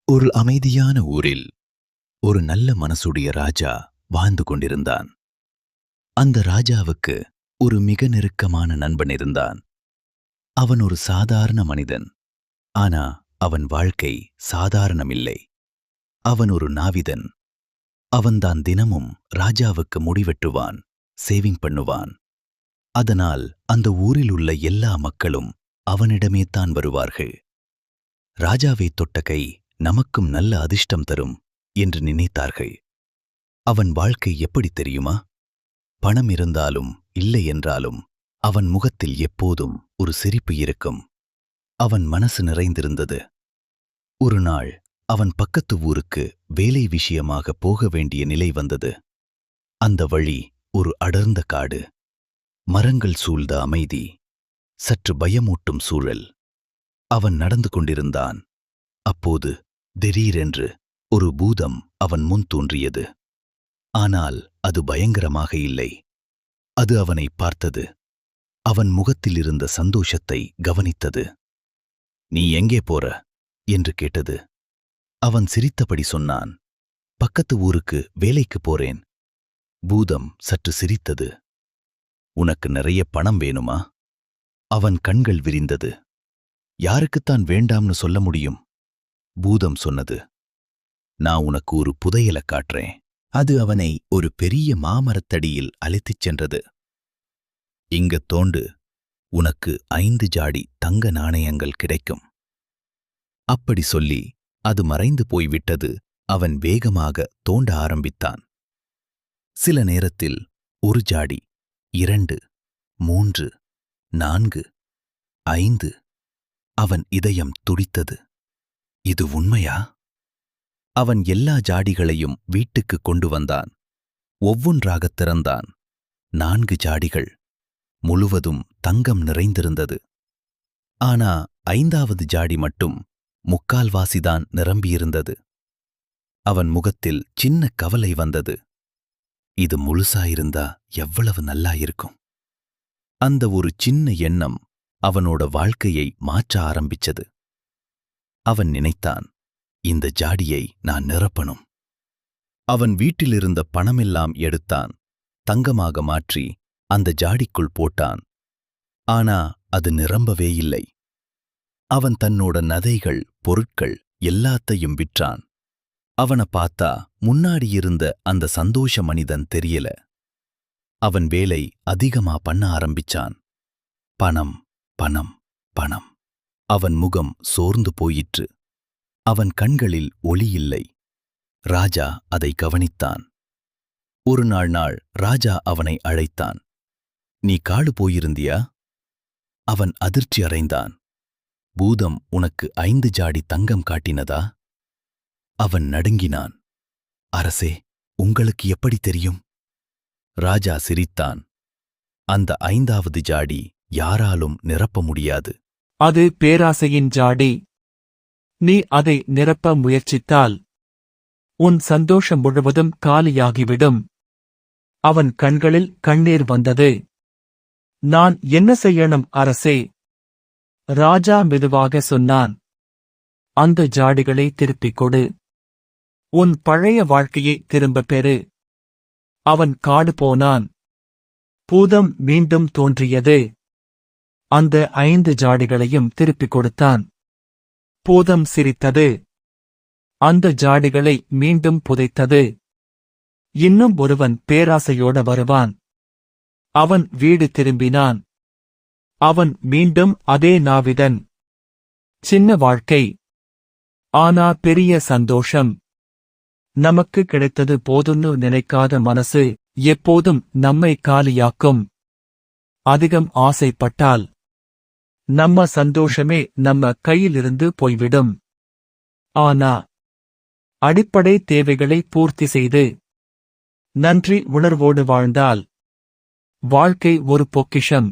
ஒரு அமைதியான ஊரில் ஒரு நல்ல மனசுடைய ராஜா வாழ்ந்து கொண்டிருந்தான். அந்த ராஜாவுக்கு ஒரு மிக நெருக்கமான நண்பன் இருந்தான். அவன் ஒரு சாதாரண மனிதன். ஆனா அவன் வாழ்க்கை சாதாரணமில்லை. அவன் ஒரு நாவிதன். அவன்தான் தினமும் ராஜாவுக்கு முடிவெட்டுவான், சேவிங் பண்ணுவான். அதனால் அந்த ஊரில் உள்ள எல்லா மக்களும் அவனிடமே தான் வருவார்கள். ராஜாவை தொட்ட கை நமக்கும் நல்ல அதிர்ஷ்டம் தரும் என்று நினைத்தார்கள். அவன் வாழ்க்கை எப்படி தெரியுமா? பணம் இருந்தாலும் இல்லை என்றாலும் அவன் முகத்தில் எப்போதும் ஒரு சிரிப்பு இருக்கும். அவன் மனசு நிறைந்திருந்தது. ஒரு நாள் அவன் பக்கத்து ஊருக்கு வேலை விஷயமாக போக வேண்டிய நிலை வந்தது. அந்த வழி ஒரு அடர்ந்த காடு, மரங்கள் சூழ்ந்த அமைதி, சற்று பயமூட்டும் சூழல். அவன் நடந்து கொண்டிருந்தான். அப்போது திடீரென்று ஒரு பூதம் அவன் முன் தோன்றியது. ஆனால் அது பயங்கரமாக இல்லை. அது அவனை பார்த்தது. அவன் முகத்தில் இருந்த சந்தோஷத்தை கவனித்தது. "நீ எங்கே போற?" என்று கேட்டது. அவன் சிரித்தபடி சொன்னான், "பக்கத்து ஊருக்கு வேலைக்கு போறேன்." பூதம் சற்று சிரித்தது. "உனக்கு நிறைய பணம் வேணுமா?" அவன் கண்கள் விரிந்தது. "யாருக்குத்தான் வேண்டாம்னு சொல்ல முடியும்?" பூதம் சொன்னது. "நான் உனக்கு ஒரு புதையலை காட்டுறேன்." அது அவனை ஒரு பெரிய மாமரத்தடியில் அழைத்துச் சென்றது. "இங்க தோண்டு, உனக்கு 5 ஜாடி தங்க நாணயங்கள் கிடைக்கும்." அப்படி சொல்லி அது மறைந்து போய்விட்டது. அவன் வேகமாக தோண்ட ஆரம்பித்தான். சில நேரத்தில் 1 ஜாடி, 2, 3, 4, 5. அவன் இதயம் துடித்தது. இது உண்மையா? அவன் எல்லா ஜாடிகளையும் வீட்டுக்கு கொண்டு வந்தான். ஒவ்வொன்றாகத் திறந்தான். 4 ஜாடிகள் முழுவதும் தங்கம் நிறைந்திருந்தது. ஆனா 5வது ஜாடி மட்டும் முக்கால்வாசிதான் நிரம்பியிருந்தது. அவன் முகத்தில் சின்ன கவலை வந்தது. இது முழுசாயிருந்தா எவ்வளவு நல்லா இருக்கும். அந்த ஒரு சின்ன எண்ணம் அவனோட வாழ்க்கையை மாற்ற ஆரம்பிச்சது. அவன் நினைத்தான், இந்த ஜாடியை நான் நிரப்பணும். அவன் வீட்டிலிருந்த பணமெல்லாம் எடுத்தான். தங்கமாக மாற்றி அந்த ஜாடிக்குள் போட்டான். ஆனா அது நிரம்பவே இல்லை. அவன் தன்னோட நகைகள், பொருட்கள் எல்லாத்தையும் விற்றான். அவன பார்த்தா முன்னாடி இருந்த அந்த சந்தோஷ மனிதன் தெரியல. அவன் வேலை அதிகமா பண்ண ஆரம்பிச்சான். பணம், பணம், பணம். அவன் முகம் சோர்ந்து போயிற்று. அவன் கண்களில் ஒளி இல்லை. ராஜா அதை கவனித்தான். ஒரு நாள் ராஜா அவனை அழைத்தான். "நீ காடு போயிருந்தியா?" அவன் அதிர்ச்சி அடைந்தான். "பூதம் உனக்கு 5 ஜாடி தங்கம் காட்டினதா?" அவன் நடுங்கினான். "அரசே, உங்களுக்கு எப்படி தெரியும்?" ராஜா சிரித்தான். "அந்த 5வது ஜாடி யாராலும் நிரப்ப முடியாது. அது பேராசையின் ஜாடி. நீ அதை நிரப்ப முயற்சித்தால் உன் சந்தோஷம் முழுவதும் காலியாகிவிடும்." அவன் கண்களில் கண்ணீர் வந்தது. "நான் என்ன செய்யணும் அரசே?" ராஜா மெதுவாக சொன்னான். "அந்த ஜாடிகளை திருப்பிக் கொடு. உன் பழைய வாழ்க்கையை திரும்பப் பெறு." அவன் காடு போனான். பூதம் மீண்டும் தோன்றியது. அந்த 5 ஜாடிகளையும் திருப்பிக் கொடுத்தான். பூதம் சிரித்தது. அந்த ஜாடிகளை மீண்டும் புதைத்தது. இன்னும் ஒருவன் பேராசையோட வருவான். அவன் வீடு திரும்பினான். அவன் மீண்டும் அதே நாவிதன். சின்ன வாழ்க்கை, ஆனா பெரிய சந்தோஷம். நமக்கு கிடைத்தது போதும்னு நினைக்காத மனசு எப்போதும் நம்மை காலியாக்கும். அதிகம் ஆசைப்பட்டால் நம்ம சந்தோஷமே நம்ம கையிலிருந்து போய்விடும். ஆனா அடிப்படை தேவைகளை பூர்த்தி செய்து நன்றி உணர்வோடு வாழ்ந்தால் வாழ்க்கை ஒரு பொக்கிஷம்.